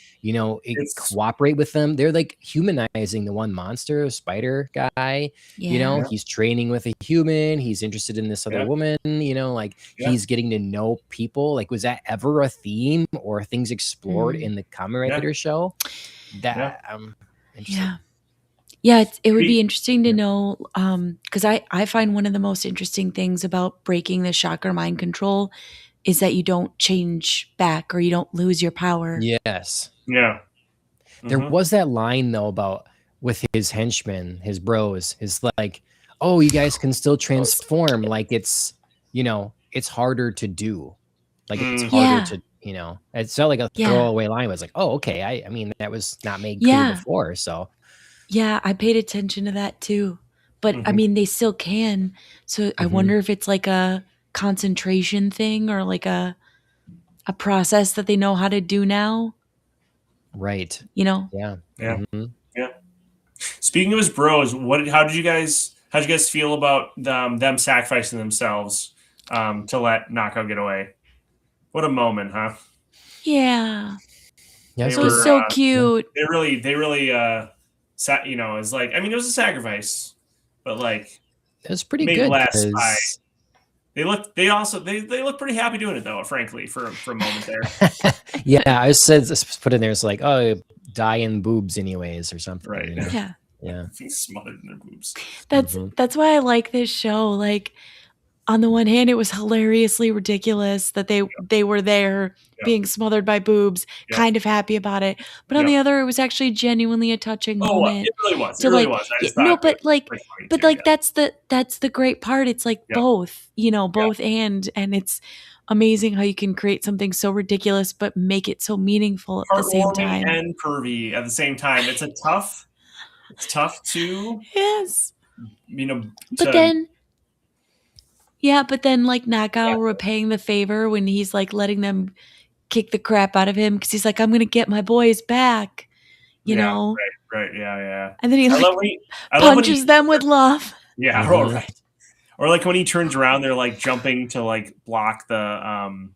Cooperate with them. They're like humanizing the one monster, spider guy. He's training with a human. He's interested in this other woman. He's getting to know people. Like, was that ever a theme or things explored in the Kamen Rider show? That interesting. Yeah, it would be interesting to know, because I find one of the most interesting things about breaking the Shocker mind control is that you don't change back or you don't lose your power. Yes. Yeah. There was that line, though, about with his henchmen, his bros, is like, oh, you guys can still transform. Like it's harder to do. Like it's harder to, it felt like a throwaway line. It was like, oh, okay. I mean, that was not made clear before, so. Yeah, I paid attention to that too. But I mean, they still can. So I wonder if it's like a concentration thing or like a process that they know how to do now. Right. Yeah. Yeah. Yeah. Speaking of his bros, how did you guys feel about them sacrificing themselves to let Knockout get away? What a moment, huh? Yeah. It was so cute. They really it's like, I mean, it was a sacrifice, but like it was pretty good. They look pretty happy doing it though, frankly, for a moment there. I said put in there, it's like, oh, die in boobs anyways or something. Right. Yeah. Being smothered in their boobs. That's why I like this show. Like, on the one hand, it was hilariously ridiculous that they were there being smothered by boobs, kind of happy about it. But on the other, it was actually genuinely a touching moment. It really was. It really was. That's the great part. It's like both, both and it's amazing how you can create something so ridiculous but make it so meaningful at the same time. And pervy at the same time. It's tough to but then like Knockout repaying the favor when he's like letting them kick the crap out of him because he's like, I'm gonna get my boys back, know. Right. Yeah. And then he punches them with love. Yeah, right. Or like when he turns around, they're like jumping to like block the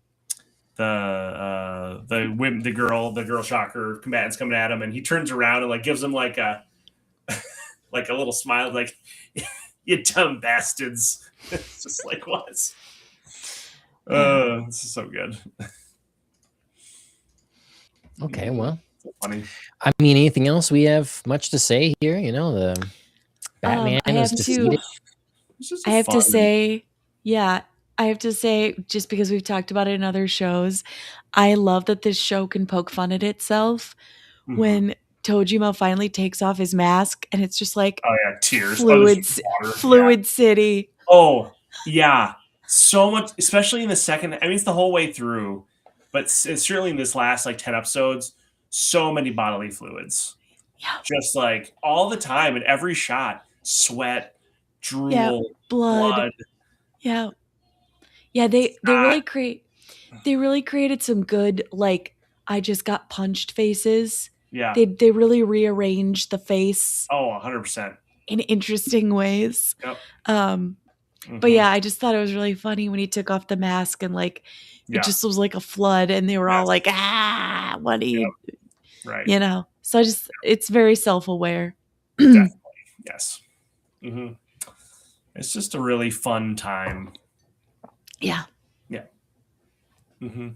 girl Shocker combatants coming at him, and he turns around and like gives them like a like a little smile, like, you dumb bastards. It's just like, what? This is so good. Okay, well, so funny. I mean, anything else we have much to say here? The Batman is defeated. I have to say, just because we've talked about it in other shows, I love that this show can poke fun at itself when Tojima finally takes off his mask and it's just like, tears, fluid city. Oh yeah, so much, especially in the second. I mean, it's the whole way through, but it's certainly in this last like 10 episodes, so many bodily fluids, just like all the time in every shot, sweat, drool, blood. Yeah. They really created some good like I just got punched faces. Yeah. They really rearranged the face. Oh, 100%. In interesting ways. Yep. But yeah, I just thought it was really funny when he took off the mask and like it just was like a flood and they were all like, what do you right. So it's very self-aware. Definitely. Yes. Mm-hmm. It's just a really fun time. Yeah. Mm-hmm.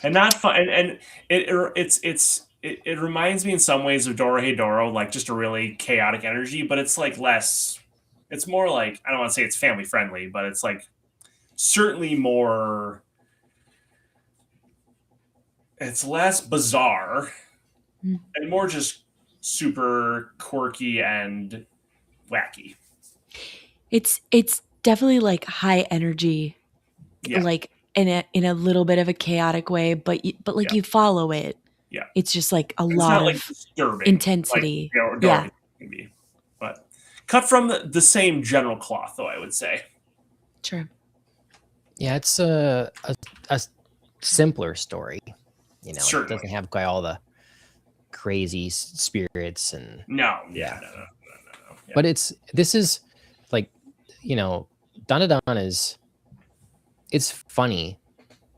And not fun, and it's it reminds me in some ways of Dorohedoro, like just a really chaotic energy, but it's like less. It's more like, I don't want to say it's family friendly, but it's like certainly more. It's less bizarre and more just super quirky and wacky. It's definitely like high energy, like in a little bit of a chaotic way, but like you follow it. Yeah, it's just like a it's lot not, like, of disturbing, intensity. like, Dorohedoro can be, but cut from the same general cloth, though, I would say. Sure. Yeah, it's a simpler story. You know, Certainly. it doesn't have quite all the crazy spirits and No. Yeah. No. Yeah. But this is like, you know, Dandadan it's funny,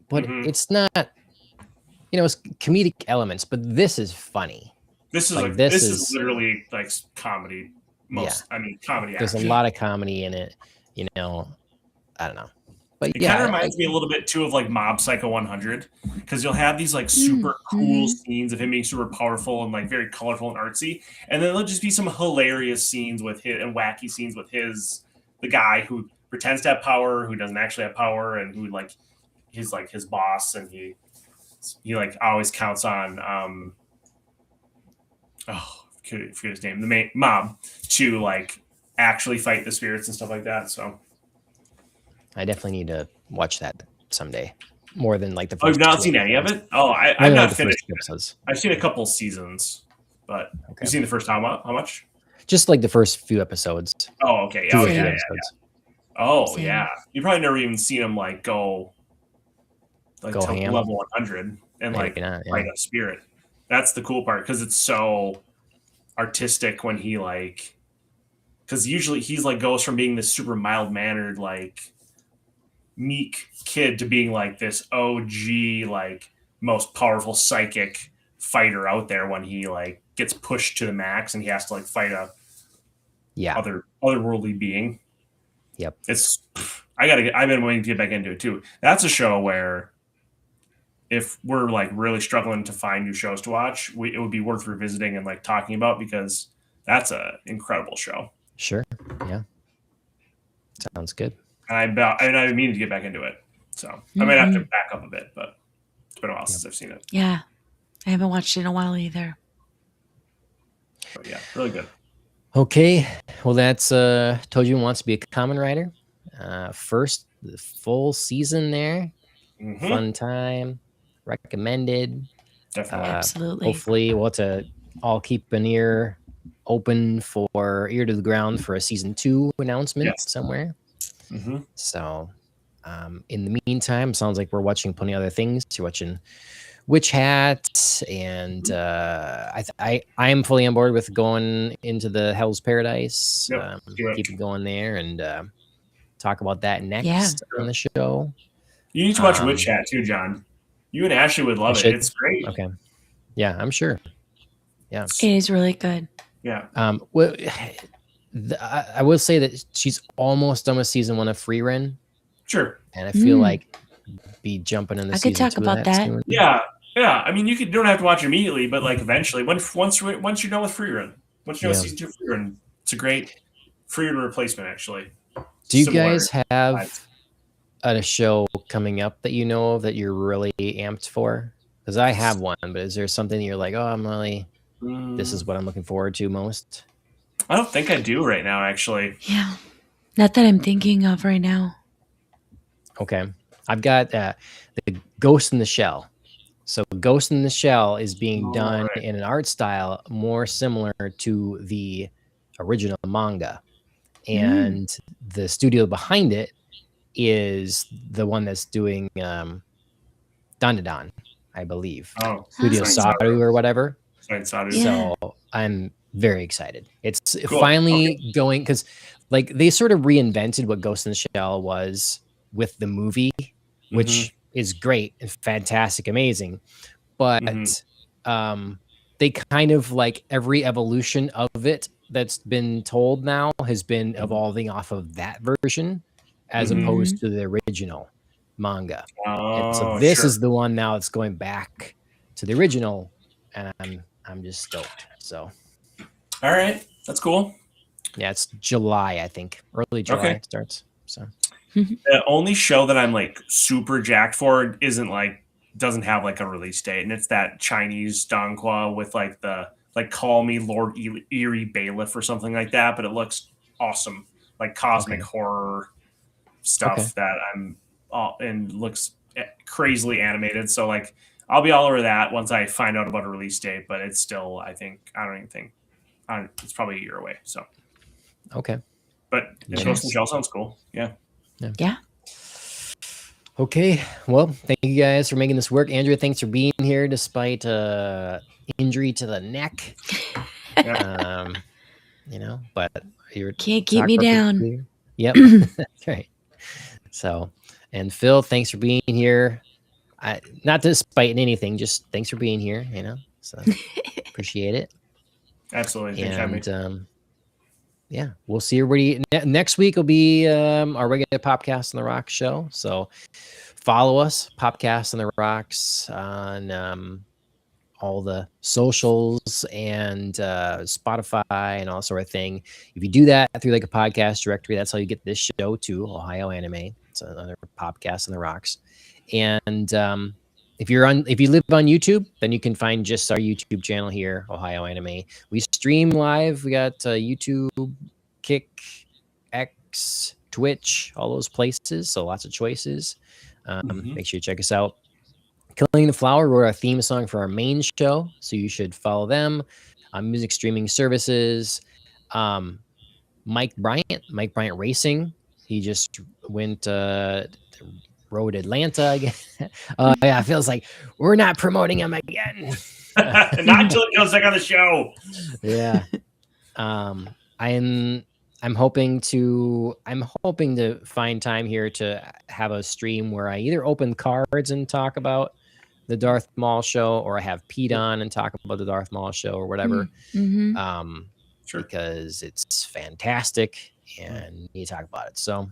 but it's not, you know, it's comedic elements, but this is funny. This is Like, this is literally like comedy. I mean, comedy. There's action. a lot of comedy in it. You know, I don't know, but It kind of reminds me a little bit too of like Mob Psycho 100, because you'll have these like super cool scenes of him being super powerful and like very colorful and artsy, and then there'll just be some hilarious scenes with his and wacky scenes with the guy who pretends to have power, who doesn't actually have power, and who like he's like his boss, and he like always counts on forget his name, the main mob, to like actually fight the spirits and stuff like that. So I definitely need to watch that someday. More than like the first. Oh, you've not seen any of it? Oh, I've not finished episodes. I've seen a couple seasons, but you've seen the first how much? Just like the first few episodes. Oh, okay. Oh, yeah. Oh, yeah. You probably never even seen him like go to level 100 and like fight a spirit. That's the cool part, because it's so artistic when he like, because usually he's like goes from being this super mild mannered like meek kid to being like this OG like most powerful psychic fighter out there when he like gets pushed to the max and he has to like fight a otherworldly being. Yep. I've been waiting to get back into it too. That's a show where if we're like really struggling to find new shows to watch, it would be worth revisiting and like talking about, because that's an incredible show. Sure. Yeah. Sounds good. And I've meaning to get back into it. So I might have to back up a bit, but it's been a while since I've seen it. Yeah. I haven't watched it in a while either. But yeah, really good. Okay. Well, that's Tojima Wants to be a Kamen Rider. First, the full season there. Fun time. Recommended. Definitely. Absolutely. Hopefully we'll have to all keep an ear open for ear to the ground for a season 2 announcement somewhere. So in the meantime, sounds like we're watching plenty of other things. You're watching Witch Hat, and I'm fully on board with going into the Hell's Paradise. Keep it going there, and talk about that next on the show. You need to watch Witch Hat too, John. You and Ashley would love it. It's great. Okay. Yeah, I'm sure. Yeah. It is really good. Yeah. Well, I will say that she's almost done with season 1 of Free Run. Sure. And I feel like be jumping in the season 2. I could talk about that. Soon. Yeah. I mean, you don't have to watch immediately, but like eventually, once you're done with Free Run, once you know season 2 of Free Run, it's a great Free Run replacement, actually. Do you guys have a show coming up that you know of that you're really amped for? Because I have one, but is there something you're like, oh, I'm really, this is what I'm looking forward to most? I don't think I do right now, actually. Yeah. Not that I'm thinking of right now. Okay. I've got the Ghost in the Shell. So Ghost in the Shell is being done in an art style more similar to the original manga. And the studio behind it is the one that's doing Dandadan, I believe. Oh, Studio Saru or whatever. Saru. So I'm very excited. It's finally going, because like they sort of reinvented what Ghost in the Shell was with the movie, which is great and fantastic, amazing. But they kind of like every evolution of it that's been told now has been evolving off of that version as opposed to the original manga. And so this is the one now that's going back to the original and I'm just stoked. So, All right, that's cool. yeah, it's July, I think, early July Okay. it starts. So, The only show that I'm like super jacked for isn't like doesn't have like a release date, and it's that Chinese Donghua with like the like Call Me Lord Eerie Bailiff or something like that. But it looks awesome, like cosmic Okay. horror stuff Okay. that I'm and looks crazily animated. So like I'll be all over that once I find out about a release date. But it's still, I don't even think it's probably a year away. So, okay. but Ghost in the Shell sounds cool. Yeah. Yeah. Okay. Well, thank you guys for making this work. Andrea, thanks for being here despite injury to the neck. You know, but you Can't keep me down. Yep. That's right. So, and Phil, thanks for being here. Not despite anything, just thanks for being here, you know. So appreciate it. Absolutely. Thanks for having me. And yeah, we'll see everybody next week. Will be our regular Popcast on the Rocks show. So follow us, Popcast on the Rocks, on all the socials and Spotify and all sort of thing. If you do that through like a podcast directory, that's how you get this show too, Ohio Anime. It's another Popcast on the Rocks. And if you live on YouTube, then you can find just our YouTube channel here, Ohio Anime. We stream live. We got YouTube, Kick, X, Twitch, all those places. So lots of choices. Make sure you check us out. Killing the Flower wrote our theme song for our main show, so you should follow them on music streaming services. Mike Bryant Racing, he just went rode Atlanta again. Yeah, it feels like we're not promoting him again. Not until it comes back on the show. Yeah. I'm hoping to find time here to have a stream where I either open cards and talk about the Darth Maul show, or I have Pete on and talk about the Darth Maul show or whatever. Sure. Because it's fantastic and we need to talk about it. So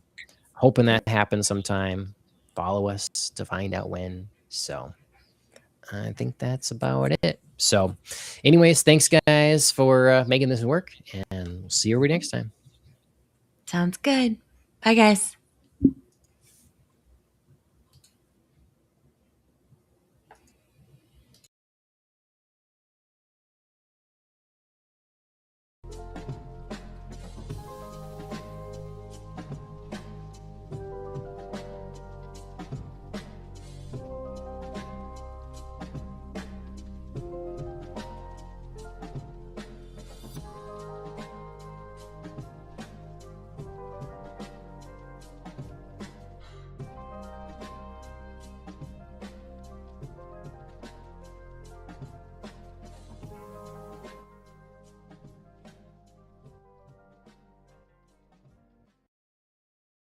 hoping that happens sometime. Follow us to find out when. So I think that's about it. So anyways, thanks guys for making this work, and we'll see you every next time. Sounds good. Bye, guys.